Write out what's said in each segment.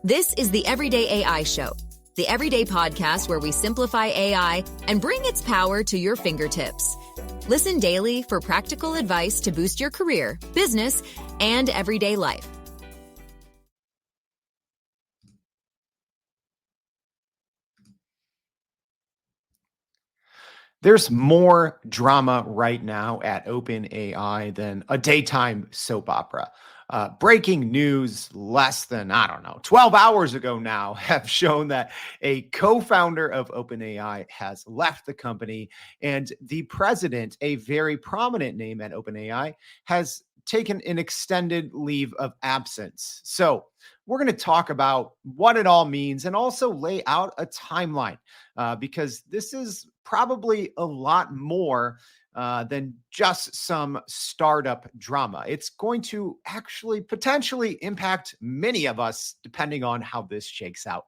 This is the Everyday AI Show, the everyday podcast where we simplify AI and bring its power to your fingertips. Listen daily for practical advice to boost your career, business, and everyday life. There's more drama right now at OpenAI than a daytime soap opera. Breaking news less than, 12 hours ago now have shown that a co-founder of OpenAI has left the company, and the president, a very prominent name at OpenAI, has taken an extended leave of absence. So we're going to talk about what it all means and also lay out a timeline because this is probably a lot more than just some startup drama. It's going to actually potentially impact many of us depending on how this shakes out.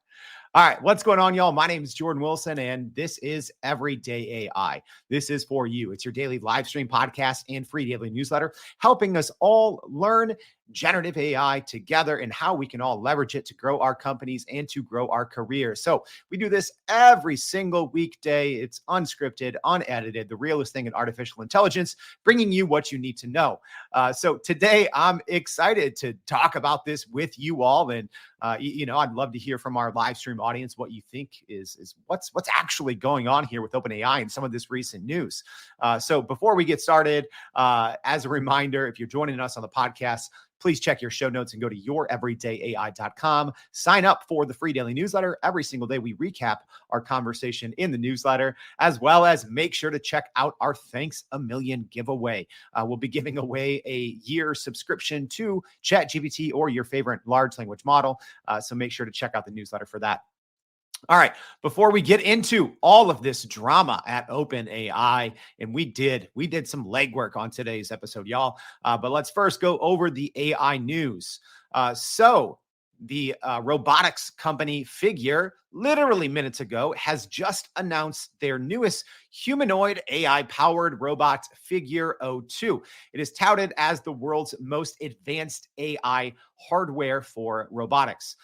All right, what's going on, y'all? My name is Jordan Wilson, and this is Everyday AI. This is for you. It's your daily live stream podcast and free daily newsletter, helping us all learn generative AI together and how we can all leverage it to grow our companies and to grow our careers. So we do this every single weekday. It's unscripted, unedited, the realest thing in artificial intelligence, bringing you what you need to know. So today I'm excited to talk about this with you all. And, I'd love to hear from our live stream audience what you think is what's actually going on here with OpenAI and some of this recent news. So before we get started, as a reminder, if you're joining us on the podcast, please check your show notes and go to youreverydayai.com. Sign up for the free daily newsletter. Every single day we recap our conversation in the newsletter, as well as make sure to check out our Thanks a Million giveaway. We'll be giving away a year subscription to ChatGPT or your favorite large language model. So make sure to check out the newsletter for that. All right, before we get into all of this drama at OpenAI, and we did some legwork on today's episode, y'all. But let's first go over the AI news. So the robotics company Figure, literally minutes ago, has just announced their newest humanoid AI-powered robot, Figure 02. It is touted as the world's most advanced AI hardware for robotics.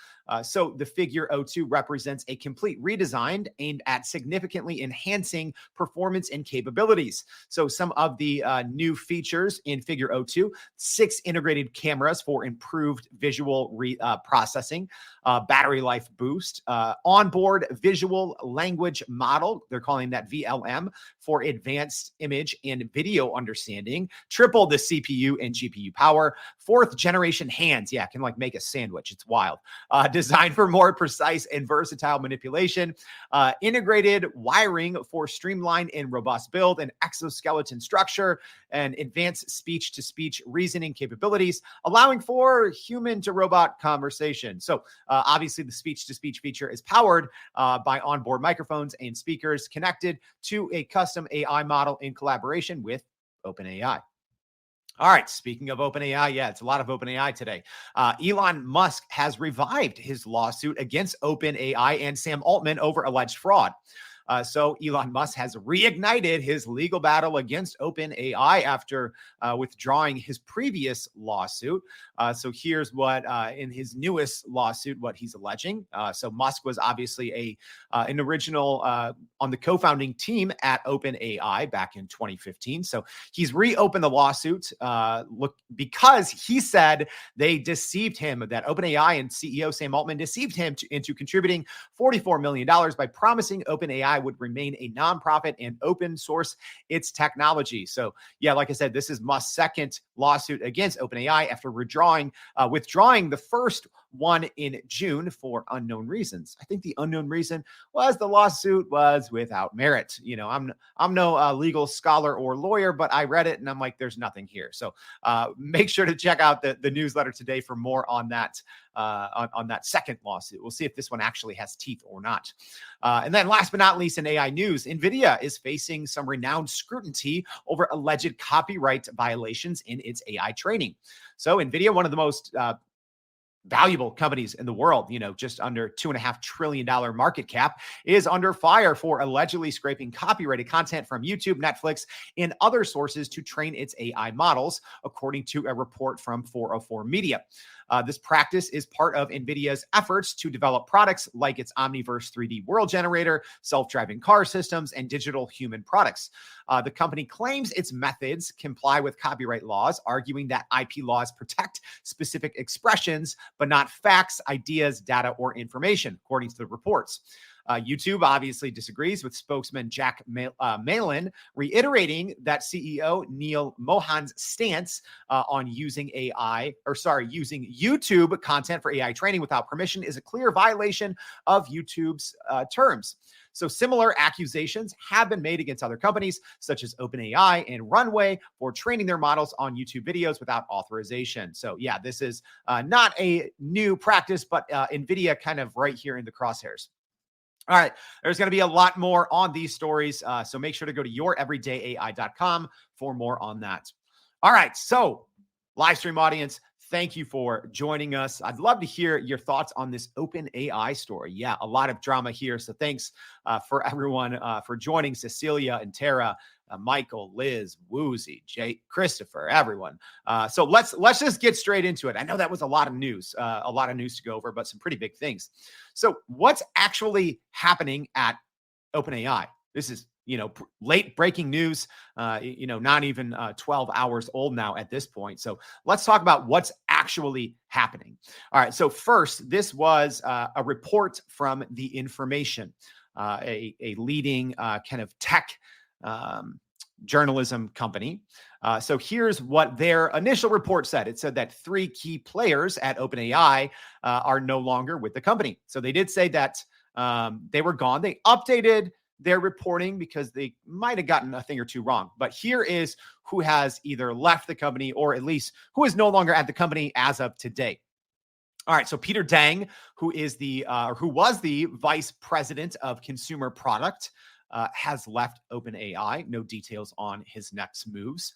So the Figure 02 represents a complete redesign aimed at significantly enhancing performance and capabilities. So some of the new features in Figure 02, 6 integrated cameras for improved visual processing, battery life boost, onboard visual language model, they're calling that VLM, for advanced image and video understanding, triple the CPU and GPU power, 4th generation hands, can make a sandwich, it's wild, designed for more precise and versatile manipulation, integrated wiring for streamlined and robust build, and exoskeleton structure, and advanced speech-to-speech reasoning capabilities, allowing for human-to-robot conversation. So obviously the speech-to-speech feature is powered by onboard microphones and speakers connected to a custom AI model in collaboration with OpenAI. All right, speaking of OpenAI, it's a lot of OpenAI today. Elon Musk has revived his lawsuit against OpenAI and Sam Altman over alleged fraud. So Elon Musk has reignited his legal battle against OpenAI after withdrawing his previous lawsuit. So here's what in his newest lawsuit, what he's alleging. So Musk was obviously an original on the co-founding team at OpenAI back in 2015. So he's reopened the lawsuit because he said they deceived him, that OpenAI and CEO Sam Altman deceived him into contributing $44 million by promising OpenAI would remain a nonprofit and open source its technology. So like I said, this is Musk's second lawsuit against OpenAI after withdrawing the first one in June for unknown reasons. I think the unknown reason was the lawsuit was without merit. I'm no legal scholar or lawyer, but I read it and I'm like, there's nothing here. So make sure to check out the newsletter today for more on that on that second lawsuit. We'll see if this one actually has teeth or not. And then last but not least in AI news, NVIDIA is facing some renowned scrutiny over alleged copyright violations in its AI training. So NVIDIA, one of the most valuable companies in the world, just under $2.5 trillion market cap, is under fire for allegedly scraping copyrighted content from YouTube, Netflix, and other sources to train its AI models, according to a report from 404 Media. This practice is part of NVIDIA's efforts to develop products like its Omniverse 3D world generator, self-driving car systems, and digital human products. The company claims its methods comply with copyright laws, arguing that IP laws protect specific expressions, but not facts, ideas, data, or information, according to the reports. YouTube obviously disagrees, with spokesman Jack Malin reiterating that CEO Neil Mohan's stance on using using YouTube content for AI training without permission is a clear violation of YouTube's terms. So similar accusations have been made against other companies such as OpenAI and Runway for training their models on YouTube videos without authorization. So yeah, this is not a new practice, but NVIDIA kind of right here in the crosshairs. All right, there's going to be a lot more on these stories, so make sure to go to youreverydayai.com for more on that. All right, so live stream audience, thank you for joining us. I'd love to hear your thoughts on this OpenAI story. Yeah, a lot of drama here, so thanks for everyone for joining, Cecilia and Tara, Michael, Liz, Woozy, Jay, Christopher, everyone. So let's just get straight into it. I know that was a lot of news to go over, but some pretty big things. So what's actually happening at OpenAI? This is, late breaking news, not even 12 hours old now at this point. So let's talk about what's actually happening. All right. So first, this was a report from The Information, a leading kind of tech journalism company. So here's what their initial report said. It said that 3 key players at OpenAI are no longer with the company. So they did say that they were gone. They updated their reporting because they might have gotten a thing or two wrong. But here is who has either left the company or at least who is no longer at the company as of today. All right, so Peter Deng, who was the vice president of consumer product, has left OpenAI. No details on his next moves.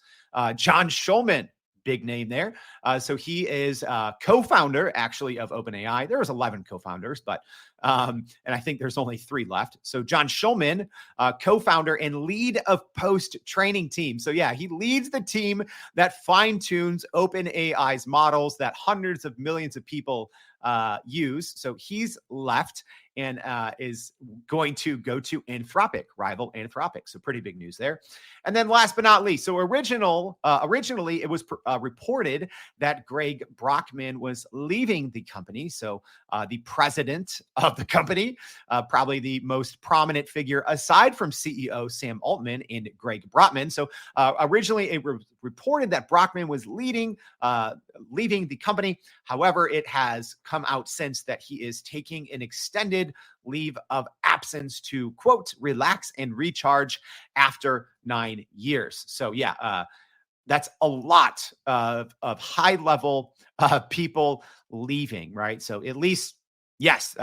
John Schulman, big name there. So he is co-founder, actually, of OpenAI. There was 11 co-founders, but and I think there's only 3 left. So John Schulman, co-founder and lead of post-training team. So yeah, he leads the team that fine-tunes OpenAI's models that hundreds of millions of people use. So he's left and is going to go to Anthropic, rival Anthropic. So pretty big news there. And then last but not least, so originally it was reported that Greg Brockman was leaving the company. So the president of the company, probably the most prominent figure aside from CEO Sam Altman and Greg Brockman. So originally it reported that Brockman was leaving the company. However, it has come out since that he is taking an extended leave of absence to, quote, relax and recharge after 9 years. So yeah, that's a lot of high level people leaving, right? So at least, yes,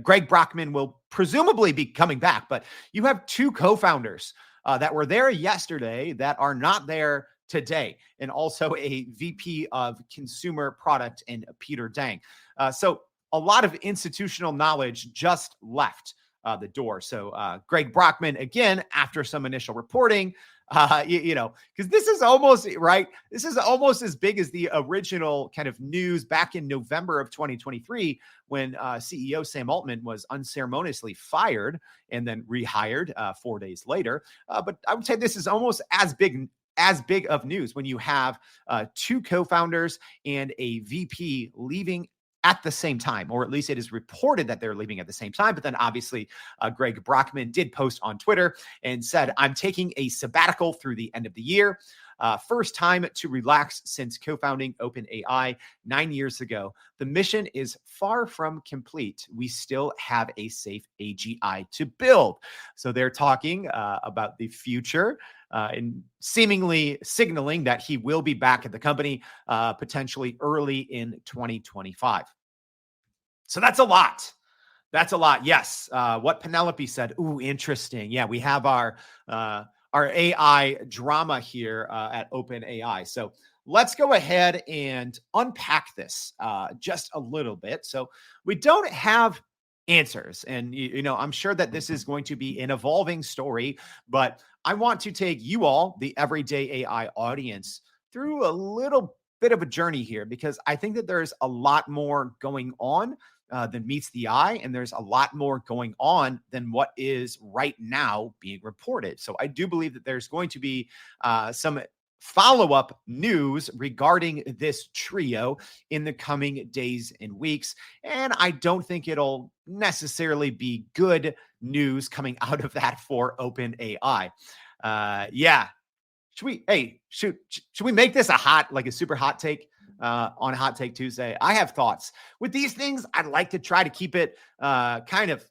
Greg Brockman will presumably be coming back, but you have 2 co-founders that were there yesterday that are not there today, and also a VP of consumer product in Peter Deng. So a lot of institutional knowledge just left the door. So Greg Brockman, again, after some initial reporting, because this is almost right. This is almost as big as the original kind of news back in November of 2023, when CEO Sam Altman was unceremoniously fired and then rehired 4 days later. But I would say this is almost as big of news when you have 2 co-founders and a VP leaving at the same time, or at least it is reported that they're leaving at the same time. But then obviously Greg Brockman did post on Twitter and said, "I'm taking a sabbatical through the end of the year. First time to relax since co-founding OpenAI 9 years ago. The mission is far from complete. We still have a safe AGI to build." So they're talking about the future and seemingly signaling that he will be back at the company potentially early in 2025. So that's a lot. That's a lot. Yes. What Penelope said. Ooh, interesting. Yeah, we have our AI drama here at OpenAI. So let's go ahead and unpack this just a little bit. So we don't have answers, and I'm sure that this is going to be an evolving story, but I want to take you all, the everyday AI audience, through a little bit of a journey here because I think that there's a lot more going on than meets the eye, and there's a lot more going on than what is right now being reported. So I do believe that there's going to be some follow-up news regarding this trio in the coming days and weeks. And I don't think it'll necessarily be good news coming out of that for OpenAI. Yeah. Should we make this a super hot take on Hot Take Tuesday? I have thoughts with these things. I'd like to try to keep it kind of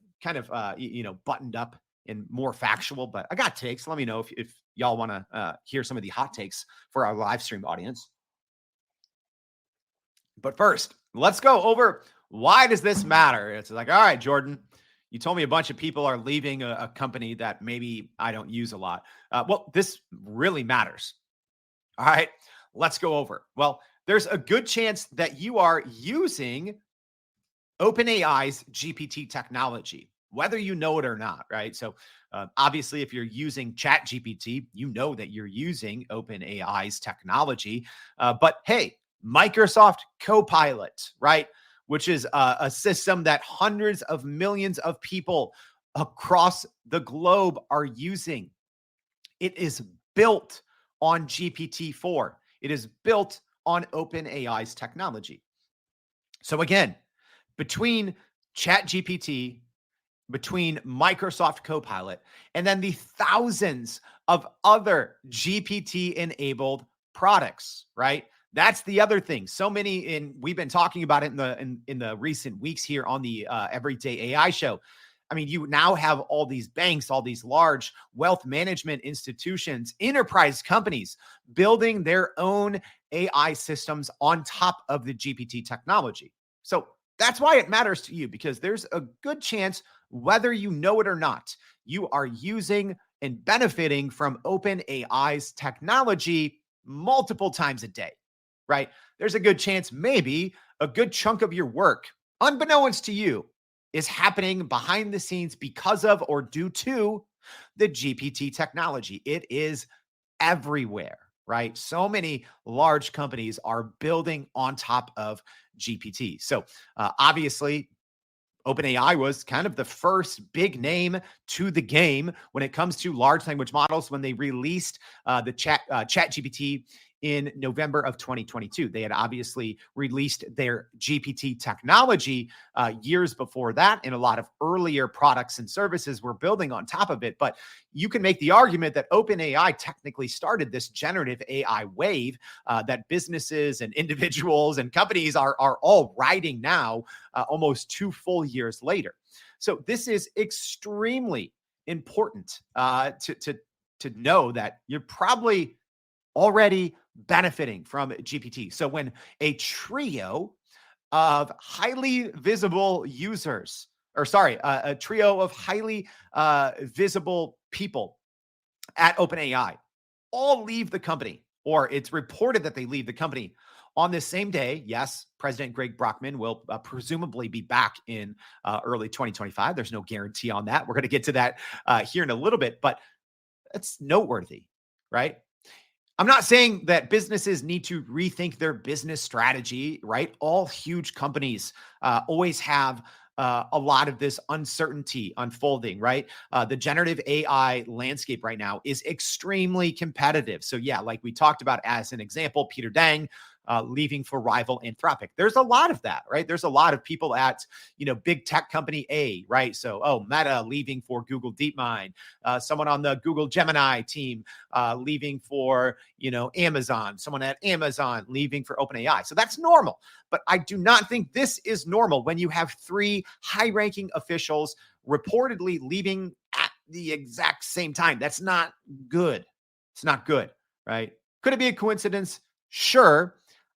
buttoned up and more factual, but I got takes. Let me know if y'all want to hear some of the hot takes for our live stream audience. But first, let's go over why does this matter? It's like, all right, Jordan, you told me a bunch of people are leaving a company that maybe I don't use a lot. Well, this really matters. All right, let's go over. Well, there's a good chance that you are using OpenAI's GPT technology, whether you know it or not, right? So obviously, if you're using ChatGPT, you know that you're using OpenAI's technology. But hey, Microsoft Copilot, right? Which is a system that hundreds of millions of people across the globe are using. It is built on GPT-4. It is built on OpenAI's technology. So again, between ChatGPT, between Microsoft Copilot, and then the thousands of other GPT-enabled products, right? That's the other thing. So many, and we've been talking about it in the recent weeks here on the Everyday AI Show. I mean, you now have all these banks, all these large wealth management institutions, enterprise companies building their own AI systems on top of the GPT technology. So that's why it matters to you, because there's a good chance, whether you know it or not, you are using and benefiting from OpenAI's technology multiple times a day, right? There's a good chance maybe a good chunk of your work, unbeknownst to you, is happening behind the scenes because of or due to the GPT technology. It is everywhere, right? So many large companies are building on top of GPT. So obviously, OpenAI was kind of the first big name to the game when it comes to large language models when they released the ChatGPT in November of 2022. They had obviously released their GPT technology years before that, and a lot of earlier products and services were building on top of it. But you can make the argument that OpenAI technically started this generative AI wave that businesses and individuals and companies are all riding now, almost 2 full years later. So this is extremely important to know that you're probably already benefiting from GPT. So when a trio of highly visible users, a trio of highly visible people at OpenAI all leave the company, or it's reported that they leave the company on the same day, yes, President Greg Brockman will presumably be back in early 2025. There's no guarantee on that. We're going to get to that here in a little bit, but it's noteworthy, right? I'm not saying that businesses need to rethink their business strategy, right? All huge companies always have a lot of this uncertainty unfolding, right? The generative AI landscape right now is extremely competitive. So yeah, like we talked about as an example, Peter Deng leaving for rival Anthropic. There's a lot of that, right? There's a lot of people at, big tech company A, right? So, Meta leaving for Google DeepMind, someone on the Google Gemini team leaving for, Amazon, someone at Amazon leaving for OpenAI. So that's normal. But I do not think this is normal when you have 3 high-ranking officials reportedly leaving at the exact same time. That's not good. It's not good, right? Could it be a coincidence? Sure.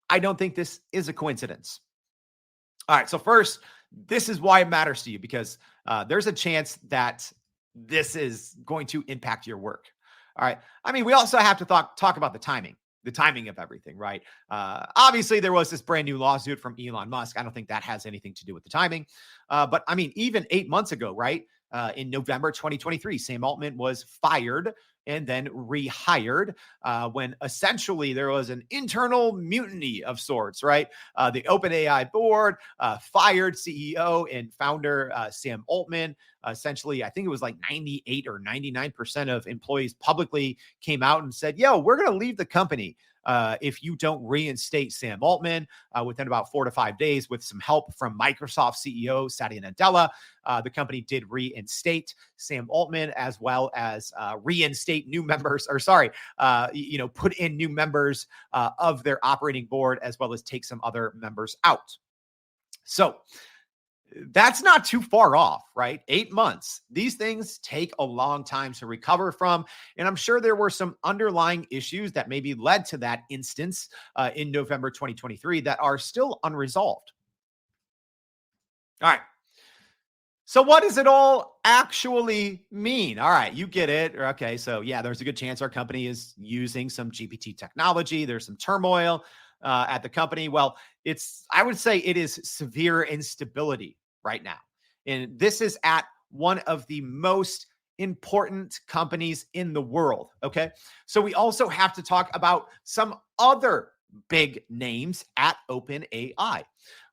I don't think this is a coincidence. All right. So first, this is why it matters to you, because there's a chance that this is going to impact your work. All right. I mean, we also have to talk about the timing of everything, right? Obviously, there was this brand new lawsuit from Elon Musk. I don't think that has anything to do with the timing. But I mean, even 8 months ago, right? In November 2023, Sam Altman was fired and then rehired when essentially there was an internal mutiny of sorts, right? The OpenAI board fired CEO and founder Sam Altman. Essentially, I think it was like 98 or 99% of employees publicly came out and said, yo, we're going to leave the company if you don't reinstate Sam Altman within about 4 to 5 days with some help from Microsoft CEO Satya Nadella. The company did reinstate Sam Altman as well as reinstate new members, put in new members of their operating board as well as take some other members out. So that's not too far off, right? 8 months. These things take a long time to recover from. And I'm sure there were some underlying issues that maybe led to that instance in November 2023 that are still unresolved. All right. So what does it all actually mean? All right, you get it. Okay, so yeah, there's a good chance our company is using some GPT technology. There's some turmoil at the company. Well, I would say it is severe instability right now. And this is at one of the most important companies in the world. Okay. So we also have to talk about some other big names at OpenAI,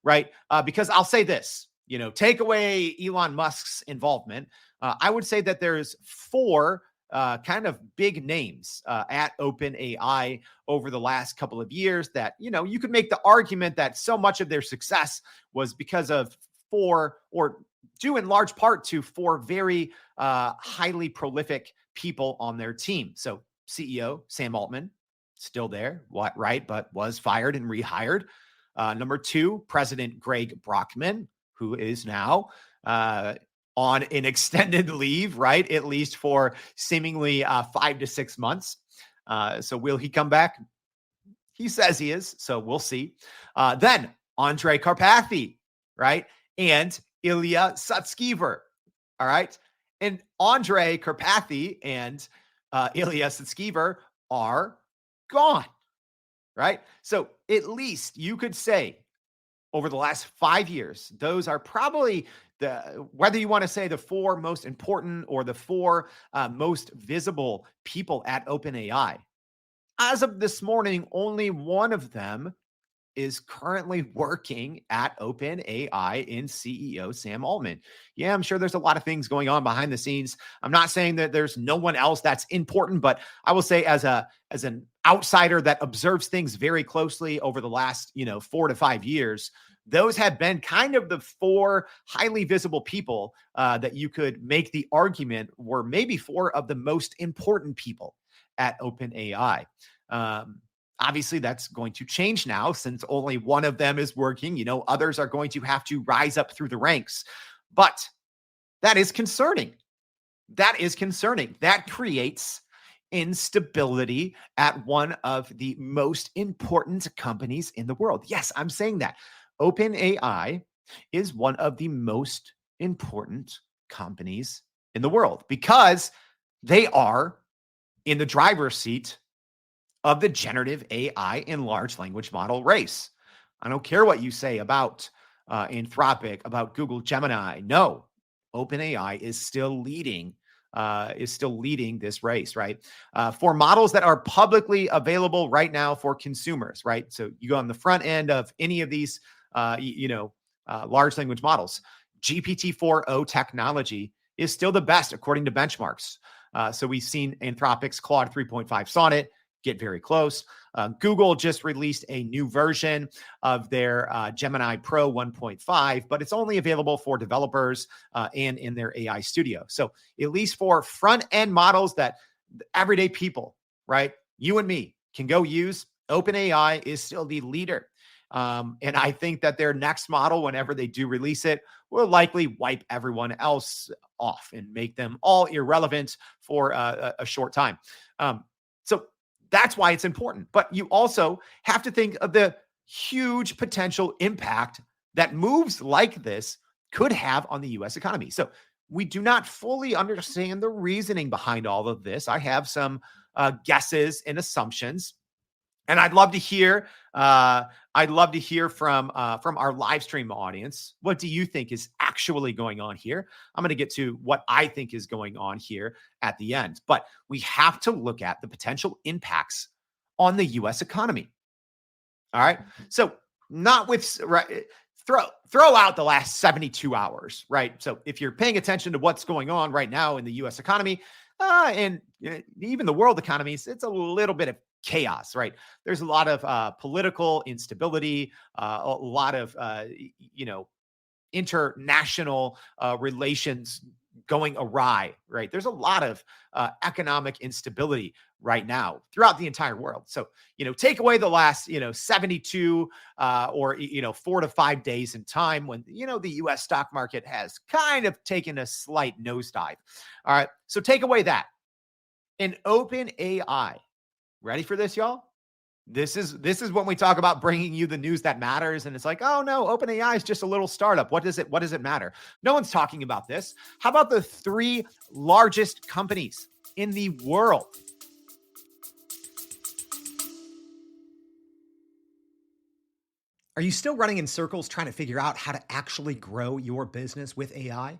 right? Because I'll say this, take away Elon Musk's involvement. I would say that there's 4 kind of big names at OpenAI over the last couple of years that, you could make the argument that so much of their success was because of 4, or due in large part to 4 very highly prolific people on their team. So CEO Sam Altman, still there, right, but was fired and rehired. Number 2, President Greg Brockman, who is now on an extended leave, right? At least for seemingly 5 to 6 months. So will he come back? He says he is, so we'll see. Then Andrej Karpathy, right? And Ilya Sutskever, all right? And Andrej Karpathy and Ilya Sutskever are gone, right? So at least you could say over the last 5 years, those are probably whether you want to say the 4 most important or the 4 most visible people at OpenAI. As of this morning, only one of them is currently working at OpenAI in CEO Sam Altman. Yeah, I'm sure there's a lot of things going on behind the scenes. I'm not saying that there's no one else that's important, but I will say as an outsider that observes things very closely over the last, 4 to 5 years, those have been kind of the 4 highly visible people that you could make the argument were maybe 4 of the most important people at OpenAI. Obviously, that's going to change now since only one of them is working. Others are going to have to rise up through the ranks. But that is concerning. That is concerning. That creates instability at one of the most important companies in the world. Yes, I'm saying that. OpenAI is one of the most important companies in the world because they are in the driver's seat of the generative AI and large language model race. I don't care what you say about Anthropic, about Google Gemini. No, OpenAI is still leading this race, right? For models that are publicly available right now for consumers, right? So you go on the front end of any of these, large language models. GPT-4o technology is still the best according to benchmarks. So we've seen Anthropic's Claude 3.5 Sonnet get very close. Google just released a new version of their Gemini Pro 1.5, but it's only available for developers and in their AI studio. So at least for front-end models that everyday people, right, you and me can go use, OpenAI is still the leader. And I think that their next model, whenever they do release it, will likely wipe everyone else off and make them all irrelevant for a short time. So that's why it's important. But you also have to think of the huge potential impact that moves like this could have on the U.S. economy. So we do not fully understand the reasoning behind all of this. I have some guesses and assumptions, and I'd love to hear. From our live stream audience. What do you think is actually actually going on here. I'm going to get to what I think is going on here at the end. But we have to look at the potential impacts on the US economy. All right. So not with right, throw out the last 72 hours, right? So if you're paying attention to what's going on right now in the US economy and even the world economies, it's a little bit of chaos, right? There's a lot of political instability, a lot of, international relations going awry, right? There's a lot of economic instability right now throughout the entire world. So, take away the last, 72 or, 4 to 5 days in time when, the US stock market has kind of taken a slight nosedive. All right. So take away that. And OpenAI, ready for this, y'all? This is when we talk about bringing you the news that matters. And it's like, oh no, OpenAI is just a little startup. What does it matter? No one's talking about this. How about the 3 largest companies in the world? Are you still running in circles trying to figure out how to actually grow your business with AI?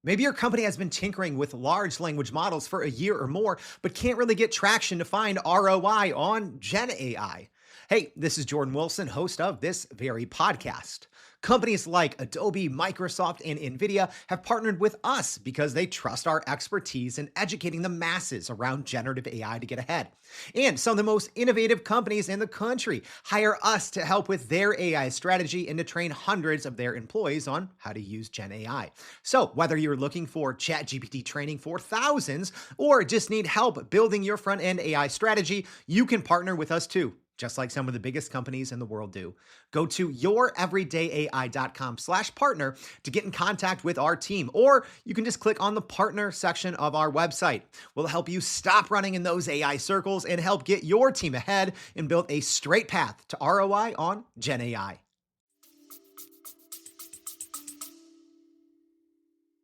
Maybe your company has been tinkering with large language models for a year or more, but can't really get traction to find ROI on Gen AI. Hey, this is Jordan Wilson, host of this very podcast. Companies like Adobe, Microsoft, and NVIDIA have partnered with us because they trust our expertise in educating the masses around generative AI to get ahead. And some of the most innovative companies in the country hire us to help with their AI strategy and to train hundreds of their employees on how to use Gen AI. So whether you're looking for ChatGPT training for thousands or just need help building your front-end AI strategy, you can partner with us too, just like some of the biggest companies in the world do. Go to youreverydayai.com/partner to get in contact with our team, or you can just click on the partner section of our website. We'll help you stop running in those AI circles and help get your team ahead and build a straight path to ROI on Gen AI.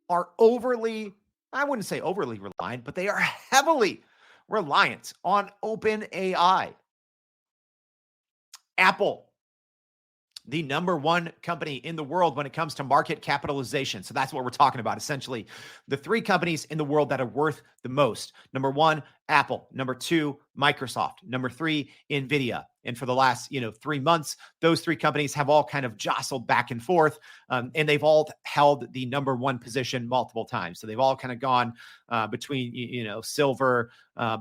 Are I wouldn't say overly reliant, but they are heavily reliant on OpenAI. Apple, the number 1 company in the world when it comes to market capitalization. So that's what we're talking about. Essentially, the 3 companies in the world that are worth the most. Number 1, Apple. Number 2, Microsoft. Number 3, NVIDIA. And for the last, 3 months, those 3 companies have all kind of jostled back and forth, and they've all held the number 1 position multiple times. So they've all kind of gone between, silver,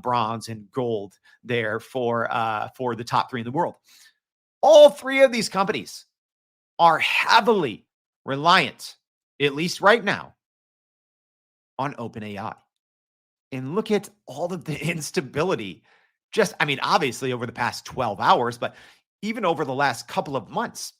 bronze, and gold there for the top 3 in the world. All 3 of these companies are heavily reliant, at least right now, on OpenAI. And look at all of the instability, obviously over the past 12 hours, but even over the last couple of months,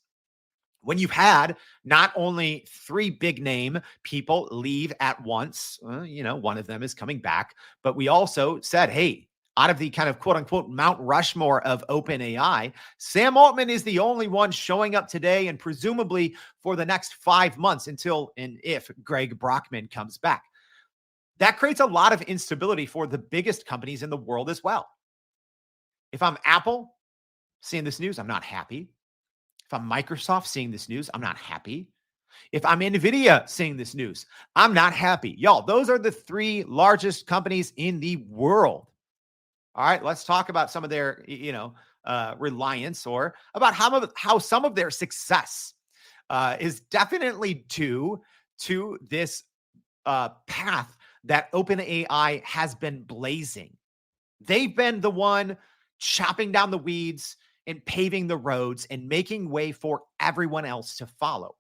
when you've had not only 3 big name people leave at once, one of them is coming back, but we also said, hey, out of the kind of quote unquote Mount Rushmore of OpenAI, Sam Altman is the only one showing up today and presumably for the next 5 months until and if Greg Brockman comes back. That creates a lot of instability for the biggest companies in the world as well. If I'm Apple seeing this news, I'm not happy. If I'm Microsoft seeing this news, I'm not happy. If I'm NVIDIA seeing this news, I'm not happy. Y'all, those are the 3 largest companies in the world. All right, let's talk about some of their, reliance, or about how some of their success is definitely due to this path that OpenAI has been blazing. They've been the one chopping down the weeds and paving the roads and making way for everyone else to follow.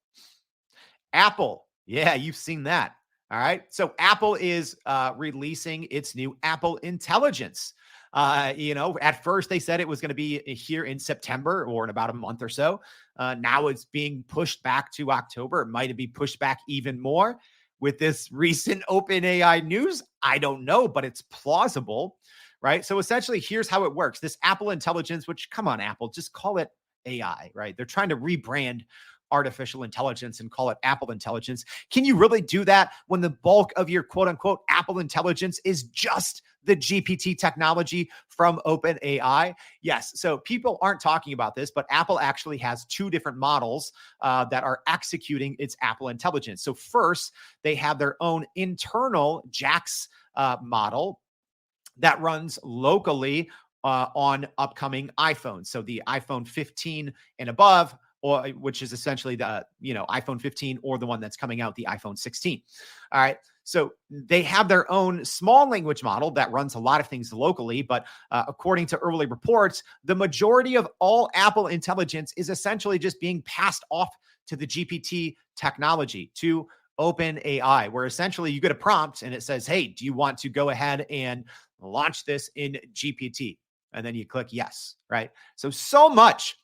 Apple, yeah, you've seen that. All right, so Apple is releasing its new Apple Intelligence. At first they said it was going to be here in September or in about a month or so. Now it's being pushed back to October. It might be pushed back even more with this recent OpenAI news. I don't know, but it's plausible, right? So essentially, here's how it works. This Apple Intelligence, which, come on, Apple, just call it AI, right? They're trying to rebrand artificial intelligence and call it Apple Intelligence. Can you really do that when the bulk of your quote unquote Apple Intelligence is just the GPT technology from OpenAI? Yes. So people aren't talking about this, but Apple actually has two different models that are executing its Apple Intelligence. So first, they have their own internal JAX model that runs locally on upcoming iPhones. So the iPhone 15 and above, or which is essentially the iPhone 15 or the one that's coming out, the iPhone 16. All right. So they have their own small language model that runs a lot of things locally, but according to early reports, the majority of all Apple Intelligence is essentially just being passed off to the GPT technology, to OpenAI, where essentially you get a prompt and it says, hey, do you want to go ahead and launch this in GPT? And then you click yes, right? So much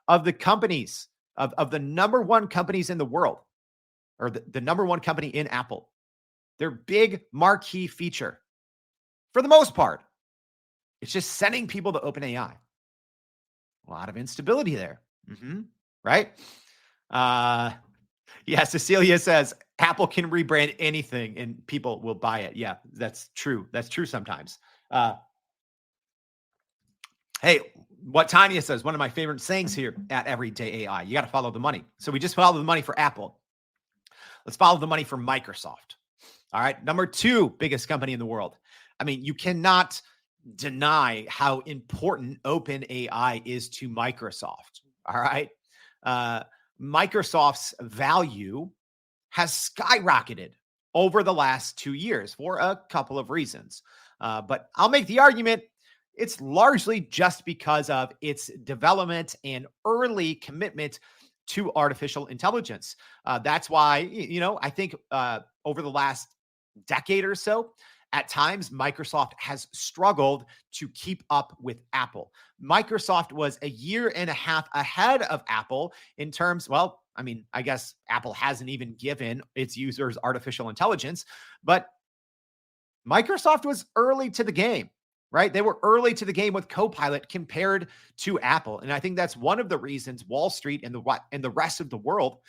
of the companies, of the number one companies in the world, or the number one company in Apple, their big marquee feature, for the most part, it's just sending people to OpenAI. A lot of instability there, right? Yeah, Cecilia says, Apple can rebrand anything and people will buy it. Yeah, that's true. That's true sometimes. Hey, what Tanya says, one of my favorite sayings here at Everyday AI, you got to follow the money. So we just follow the money for Apple. Let's follow the money for Microsoft. All right. Number two biggest company in the world. I mean, you cannot deny how important OpenAI is to Microsoft. All right. Microsoft's value has skyrocketed over the last 2 years for a couple of reasons. But I'll make the argument it's largely just because of its development and early commitment to artificial intelligence. That's why, I think over the last decade or so, at times, Microsoft has struggled to keep up with Apple. Microsoft was a year and a half ahead of Apple in terms, I guess Apple hasn't even given its users artificial intelligence, but Microsoft was early to the game, right? They were early to the game with Copilot compared to Apple. And I think that's one of the reasons Wall Street and the rest of the world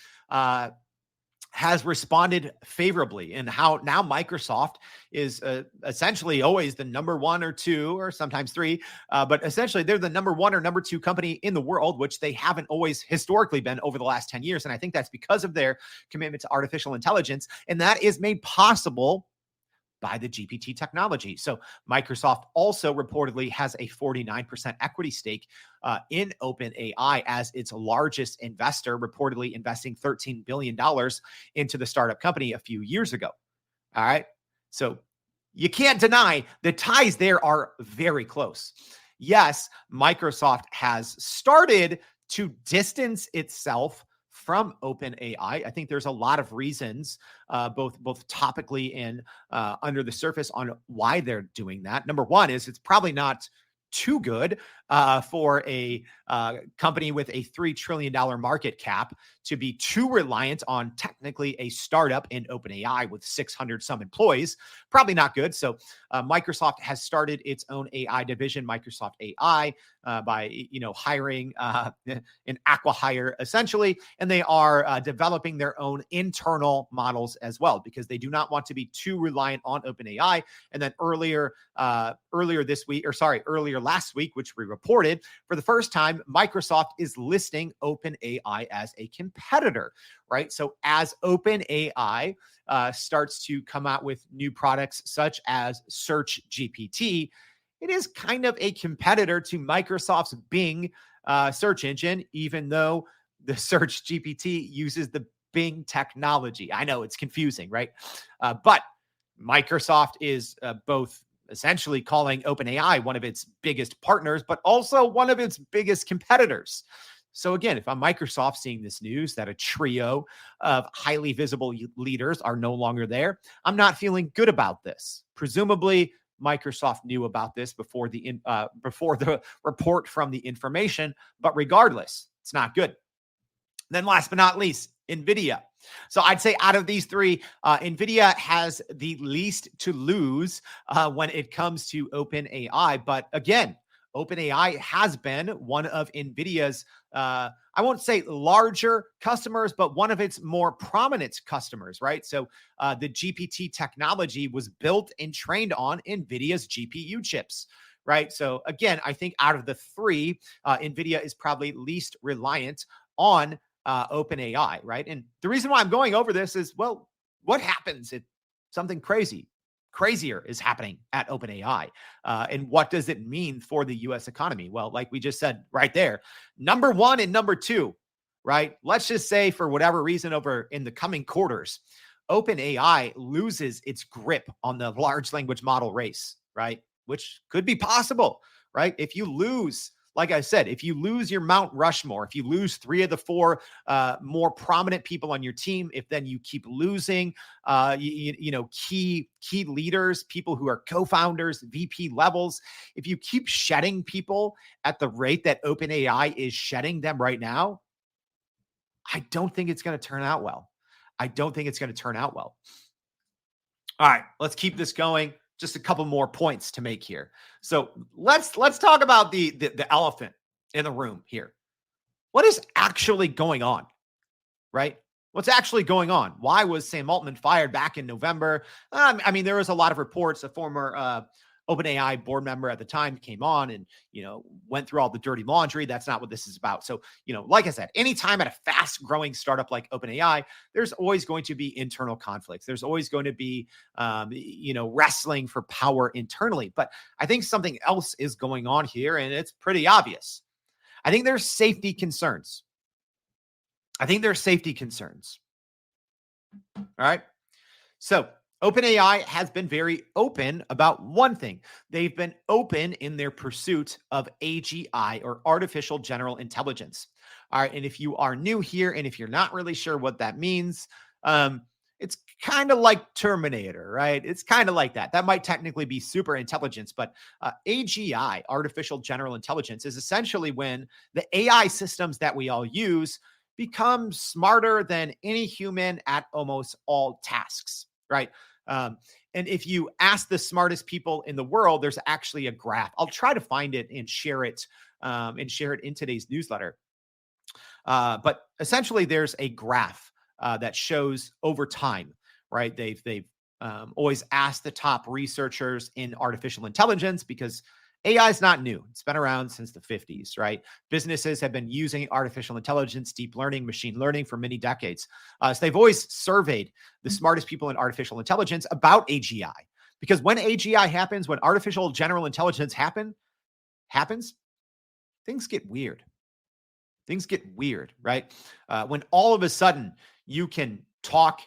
has responded favorably, and how now Microsoft is essentially always the number one or two, or sometimes three, but essentially they're the number one or number two company in the world, which they haven't always historically been over the last 10 years. And I think that's because of their commitment to artificial intelligence. And that is made possible by the GPT technology. So Microsoft also reportedly has a 49% equity stake in OpenAI as its largest investor, reportedly investing $13 billion into the startup company a few years ago. All right. So you can't deny the ties there are very close. Yes, Microsoft has started to distance itself from OpenAI. I think there's a lot of reasons, both topically and under the surface, on why they're doing that. Number one is it's probably not too good for a company with a $3 trillion market cap to be too reliant on technically a startup in OpenAI with 600 some employees. Probably not good. So Microsoft has started its own AI division, Microsoft AI, by hiring an acqui-hire essentially, and they are developing their own internal models as well, because they do not want to be too reliant on OpenAI. And then earlier last week, which we reported, for the first time, Microsoft is listing OpenAI as a competitor, right? So as OpenAI starts to come out with new products such as Search GPT, it is kind of a competitor to Microsoft's Bing search engine, even though the Search GPT uses the Bing technology. I know it's confusing, right? But Microsoft is both essentially calling OpenAI one of its biggest partners, but also one of its biggest competitors. So again, if I'm Microsoft seeing this news that a trio of highly visible leaders are no longer there, I'm not feeling good about this. Presumably, Microsoft knew about this before the report from the information, but regardless, it's not good. Then last but not least, NVIDIA. So I'd say out of these three, NVIDIA has the least to lose when it comes to OpenAI. But again, OpenAI has been one of NVIDIA's, I won't say larger customers, but one of its more prominent customers, right? So the GPT technology was built and trained on NVIDIA's GPU chips, right? So again, I think out of the three, NVIDIA is probably least reliant on OpenAI, right? And the reason why I'm going over this is, well, what happens if something crazier is happening at OpenAI? And what does it mean for the US economy? Well, like we just said right there, number one and number two, right? Let's just say for whatever reason over in the coming quarters, OpenAI loses its grip on the large language model race, right? Which could be possible, right? If you lose, like I said, if you lose your Mount Rushmore, if you lose three of the four more prominent people on your team, if then you keep losing, key leaders, people who are co-founders, VP levels, if you keep shedding people at the rate that OpenAI is shedding them right now, I don't think it's going to turn out well. All right, let's keep this going. Just a couple more points to make here. So let's talk about the elephant in the room here. What is actually going on, right? What's actually going on? Why was Sam Altman fired back in November? I mean, there was a lot of reports. A former OpenAI board member at the time came on and, went through all the dirty laundry. That's not what this is about. So, like I said, anytime at a fast growing startup like OpenAI, there's always going to be internal conflicts. There's always going to be, wrestling for power internally. But I think something else is going on here, and it's pretty obvious. I think there's safety concerns. All right. So OpenAI has been very open about one thing. They've been open in their pursuit of AGI, or artificial general intelligence. All right. And if you are new here and if you're not really sure what that means, it's kind of like Terminator, right? It's kind of like that. That might technically be super intelligence, but AGI, artificial general intelligence, is essentially when the AI systems that we all use become smarter than any human at almost all tasks, right? And if you ask the smartest people in the world, there's actually a graph. I'll try to find it and share it in today's newsletter. But essentially, there's a graph that shows over time, right? They've always asked the top researchers in artificial intelligence, because AI is not new. It's been around since the 50s, right? Businesses have been using artificial intelligence, deep learning, machine learning for many decades. So they've always surveyed the smartest people in artificial intelligence about AGI, because when AGI happens, when artificial general intelligence happens, things get weird. Right? When all of a sudden you can talk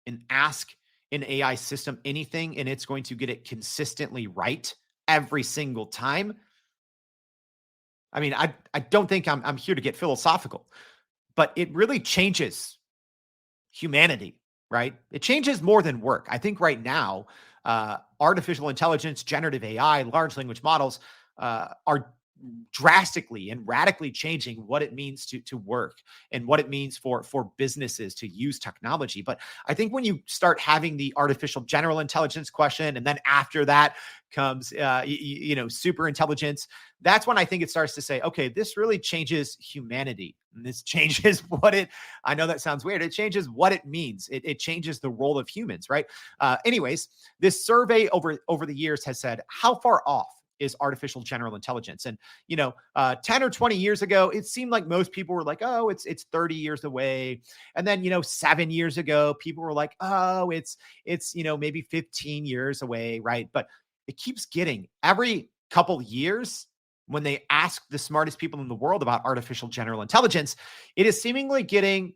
and ask an AI system anything, and it's going to get it consistently right every single time. I mean, I don't think I'm here to get philosophical, but it really changes humanity, right? It changes more than work. I think right now, artificial intelligence, generative AI, large language models are drastically and radically changing what it means to work and what it means for businesses to use technology. But I think when you start having the artificial general intelligence question, and then after that comes super intelligence, that's when I think it starts to say, okay, this really changes humanity. And this changes I know that sounds weird. It changes what it means. It changes the role of humans, right? Anyways, this survey over the years has said, how far off is artificial general intelligence? And, 10 or 20 years ago, it seemed like most people were like, oh, it's 30 years away. And then, 7 years ago, people were like, oh, it's maybe 15 years away. Right. But it keeps getting, every couple years, when they ask the smartest people in the world about artificial general intelligence, it is seemingly getting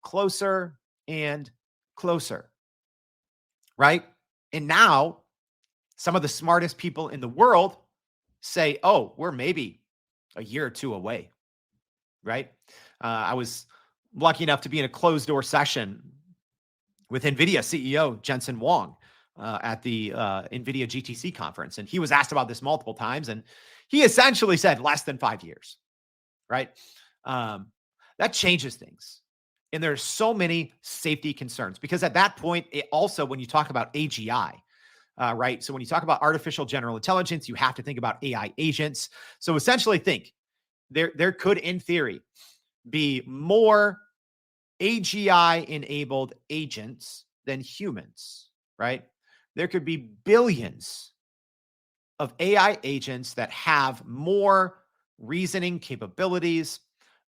closer and closer. Right. And now some of the smartest people in the world say, oh, we're maybe a year or two away, right? I was lucky enough to be in a closed door session with NVIDIA CEO Jensen Huang at the NVIDIA GTC conference. And he was asked about this multiple times. And he essentially said less than 5 years, right? That changes things. And there's so many safety concerns, because at that point, it also, when you talk about AGI, right? So when you talk about artificial general intelligence, you have to think about AI agents. So essentially think there could, in theory, be more AGI-enabled agents than humans, right? There could be billions of AI agents that have more reasoning capabilities,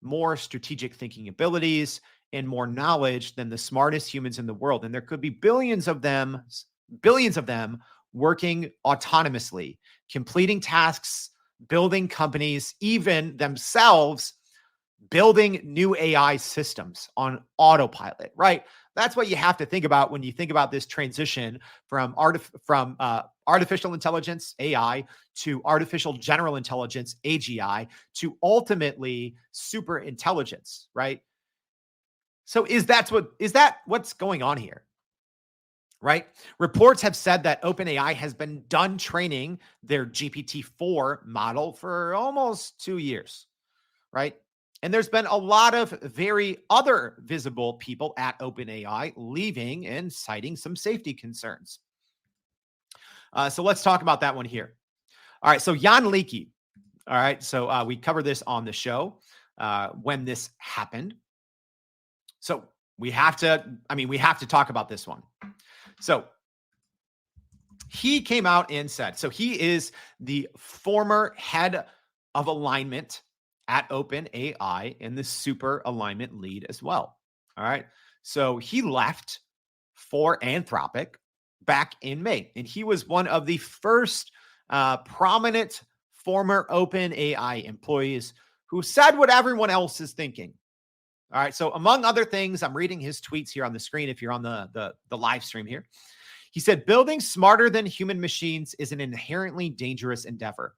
more strategic thinking abilities, and more knowledge than the smartest humans in the world. And there could be billions of them working autonomously, completing tasks, building companies, even themselves building new AI systems on autopilot, right? That's what you have to think about when you think about this transition from artificial intelligence, AI, to artificial general intelligence, AGI, to ultimately super intelligence, right? So is that what's going on here? Right? Reports have said that OpenAI has been done training their GPT-4 model for almost 2 years, right? And there's been a lot of very other visible people at OpenAI leaving and citing some safety concerns. So let's talk about that one here. All right. So Jan Leakey. All right. So we covered this on the show when this happened. So we have to talk about this one. So he came out and said, so he is the former head of alignment at OpenAI and the super alignment lead as well. All right. So he left for Anthropic back in May, and he was one of the first prominent former OpenAI employees who said what everyone else is thinking. All right. So among other things, I'm reading his tweets here on the screen if you're on the live stream here. He said, building smarter than human machines is an inherently dangerous endeavor.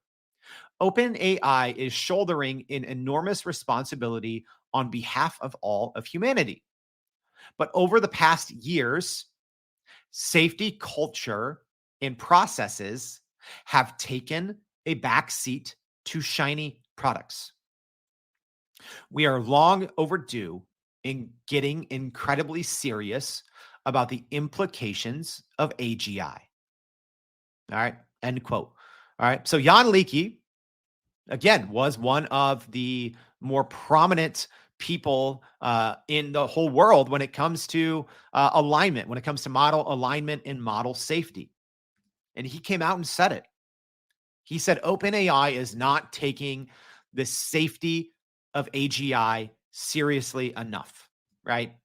OpenAI is shouldering an enormous responsibility on behalf of all of humanity. But over the past years, safety culture and processes have taken a backseat to shiny products. We are long overdue in getting incredibly serious about the implications of AGI. All right, end quote. All right, so Jan Leakey, again, was one of the more prominent people in the whole world when it comes to alignment, when it comes to model alignment and model safety. And he came out and said it. He said OpenAI is not taking the safety of AGI seriously enough, right?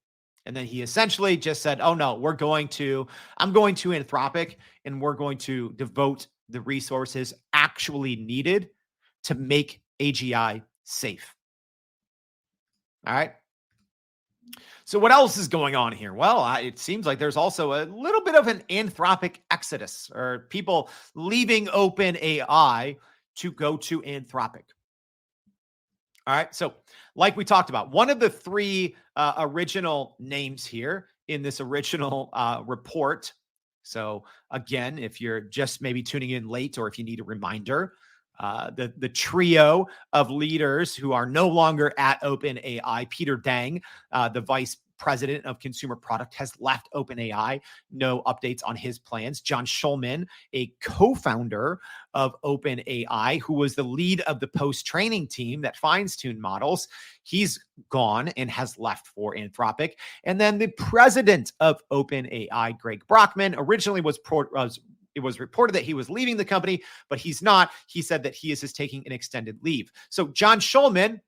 And then he essentially just said, oh no, I'm going to Anthropic and we're going to devote the resources actually needed to make AGI safe. All right. So what else is going on here? Well, it seems like there's also a little bit of an Anthropic exodus, or people leaving OpenAI to go to Anthropic. All right. So like we talked about, one of the three original names here in this original report. So again, if you're just maybe tuning in late, or if you need a reminder, the trio of leaders who are no longer at OpenAI, Peter Deng, the vice president of consumer product, has left OpenAI. No updates on his plans. John Schulman, a co-founder of OpenAI, who was the lead of the post-training team that fines-tuned models, he's gone and has left for Anthropic. And then the president of OpenAI, Greg Brockman, originally it was reported that he was leaving the company, but he's not. He said that he is just taking an extended leave. So John Schulman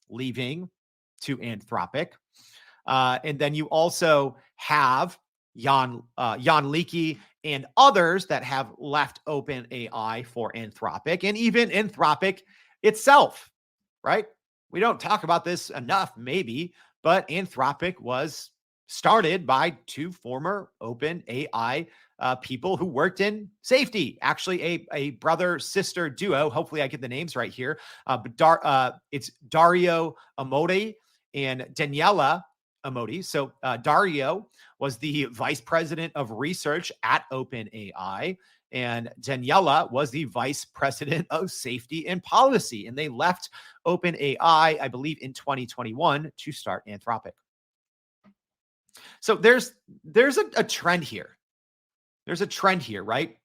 leaving to Anthropic. And then you also have Jan Leakey and others that have left OpenAI for Anthropic, and even Anthropic itself, right? We don't talk about this enough, maybe, but Anthropic was started by two former OpenAI people who worked in safety. Actually, a brother-sister duo. Hopefully I get the names right here. But it's Dario Amodei and Daniela Amodei. So Dario was the vice president of research at OpenAI, and Daniela was the vice president of safety and policy. And they left OpenAI, I believe, in 2021 to start Anthropic. So there's a trend here. There's a trend here, right?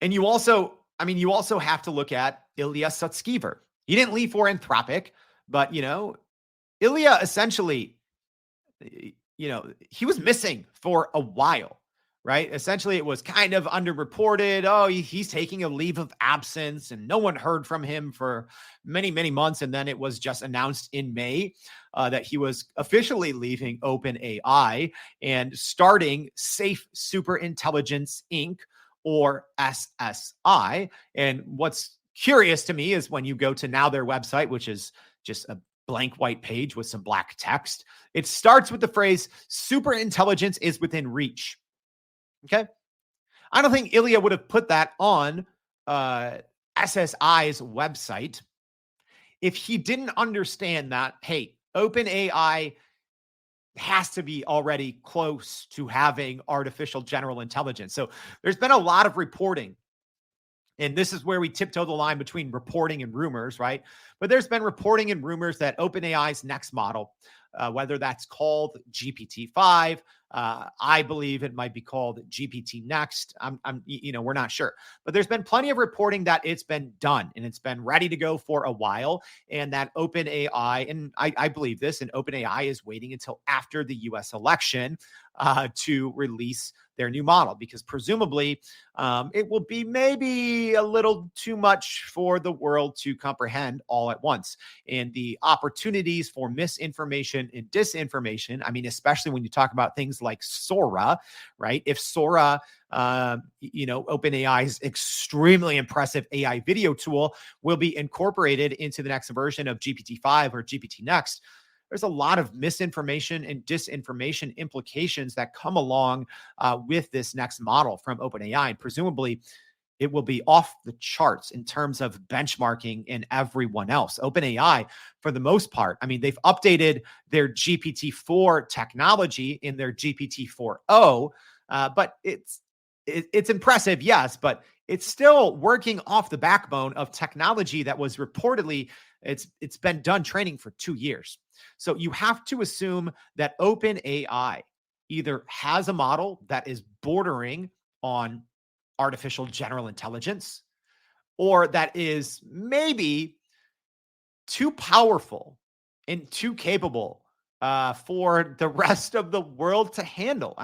And you also, you also have to look at Ilya Sutskever. He didn't leave for Anthropic, but, Ilya essentially, he was missing for a while, right? Essentially, it was kind of underreported. Oh, he's taking a leave of absence, and no one heard from him for many, many months. And then it was just announced in May that he was officially leaving OpenAI and starting Safe Super Intelligence Inc., or SSI. And what's curious to me is when you go to now their website, which is just a blank white page with some black text, it starts with the phrase super intelligence is within reach. Okay. I don't think Ilya would have put that on SSI's website if he didn't understand that, hey, OpenAI has to be already close to having artificial general intelligence. So there's been a lot of reporting. And this is where we tiptoe the line between reporting and rumors, right? But there's been reporting and rumors that OpenAI's next model, whether that's called GPT-5, I believe it might be called GPT Next. We're not sure, but there's been plenty of reporting that it's been done and it's been ready to go for a while, and that OpenAI, and I believe this, and OpenAI is waiting until after the U.S. election to release their new model, because presumably it will be maybe a little too much for the world to comprehend all at once. And the opportunities for misinformation and disinformation, especially when you talk about things like Sora, right? If Sora, OpenAI's extremely impressive AI video tool, will be incorporated into the next version of GPT-5 or GPT Next, there's a lot of misinformation and disinformation implications that come along with this next model from OpenAI. And presumably, it will be off the charts in terms of benchmarking and everyone else. OpenAI, for the most part, they've updated their GPT-4 technology in their GPT-4o, but it's impressive, yes, but it's still working off the backbone of technology that was reportedly, it's been done training for 2 years. So you have to assume that OpenAI either has a model that is bordering on artificial general intelligence, or that is maybe too powerful and too capable for the rest of the world to handle.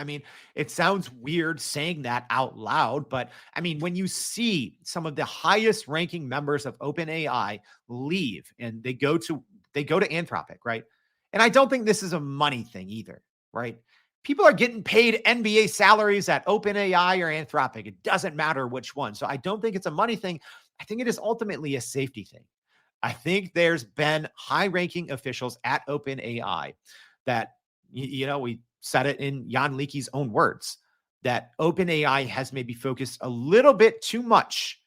It sounds weird saying that out loud, but when you see some of the highest ranking members of OpenAI leave and they go to Anthropic, right? And I don't think this is a money thing either, right? People are getting paid NBA salaries at OpenAI or Anthropic. It doesn't matter which one. So I don't think it's a money thing. I think it is ultimately a safety thing. I think there's been high-ranking officials at OpenAI that, we said it in Jan Leaky's own words, that OpenAI has maybe focused a little bit too much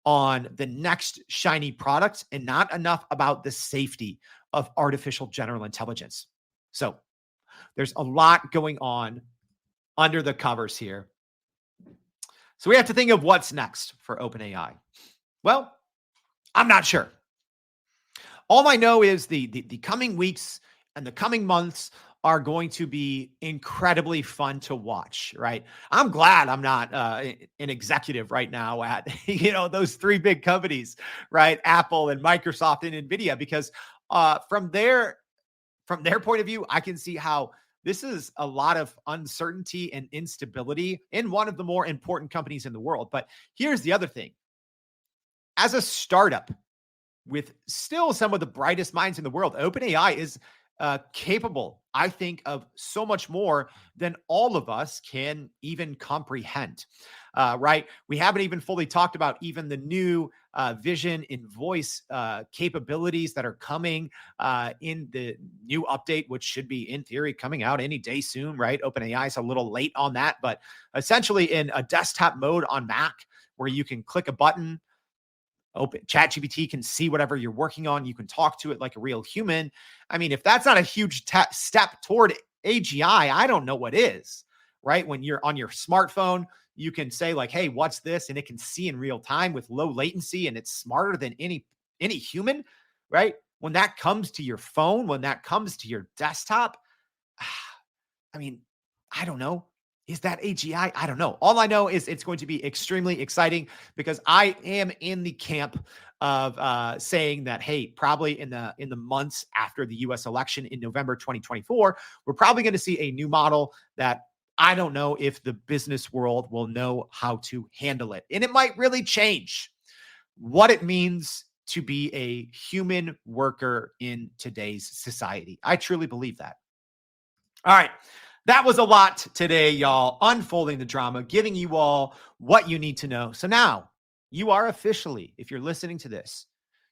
on the next shiny product and not enough about the safety of artificial general intelligence. So there's a lot going on under the covers here. So we have to think of what's next for OpenAI. Well, I'm not sure. All I know is the coming weeks and the coming months are going to be incredibly fun to watch, right? I'm glad I'm not an executive right now at, those three big companies, right? Apple and Microsoft and NVIDIA, because from their point of view, I can see how this is a lot of uncertainty and instability in one of the more important companies in the world. But here's the other thing. As a startup with still some of the brightest minds in the world, OpenAI is capable, I think, of so much more than all of us can even comprehend, right? We haven't even fully talked about even the new vision and voice capabilities that are coming in the new update, which should be, in theory, coming out any day soon, right? OpenAI is a little late on that, but essentially in a desktop mode on Mac where you can click a button, ChatGPT can see whatever you're working on. You can talk to it like a real human. If that's not a huge step toward AGI, I don't know what is, right? When you're on your smartphone, you can say like, hey, what's this? And it can see in real time with low latency, and it's smarter than any human, right? When that comes to your phone, when that comes to your desktop, I don't know. Is that AGI? I don't know. All I know is it's going to be extremely exciting because I am in the camp of saying that, hey, probably in the months after the U.S. election in November 2024, we're probably going to see a new model that I don't know if the business world will know how to handle it. And it might really change what it means to be a human worker in today's society. I truly believe that. All right. That was a lot today, y'all. Unfolding the drama, giving you all what you need to know. So now you are officially, if you're listening to this,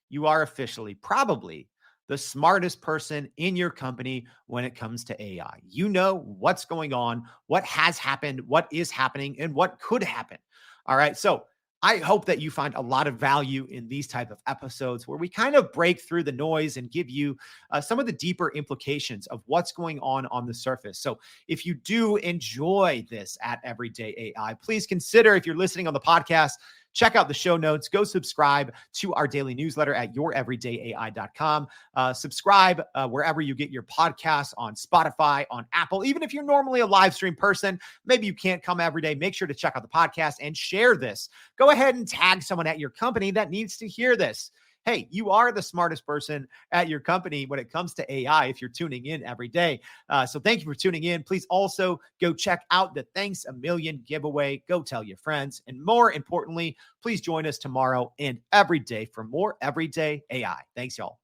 you are officially probably the smartest person in your company when it comes to AI. You know what's going on, what has happened, what is happening, and what could happen. All right. So I hope that you find a lot of value in these type of episodes where we kind of break through the noise and give you some of the deeper implications of what's going on the surface. So if you do enjoy this at Everyday AI, please consider, if you're listening on the podcast, check out the show notes. Go subscribe to our daily newsletter at youreverydayai.com. Subscribe wherever you get your podcasts, on Spotify, on Apple. Even if you're normally a live stream person, maybe you can't come every day, make sure to check out the podcast and share this. Go ahead and tag someone at your company that needs to hear this. Hey, you are the smartest person at your company when it comes to AI if you're tuning in every day. So thank you for tuning in. Please also go check out the Thanks a Million giveaway. Go tell your friends. And more importantly, please join us tomorrow and every day for more Everyday AI. Thanks, y'all.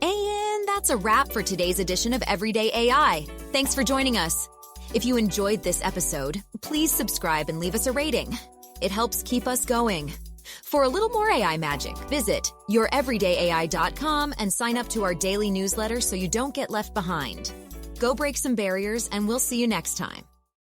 And that's a wrap for today's edition of Everyday AI. Thanks for joining us. If you enjoyed this episode, please subscribe and leave us a rating. It helps keep us going. For a little more AI magic, visit youreverydayai.com and sign up to our daily newsletter so you don't get left behind. Go break some barriers, and we'll see you next time.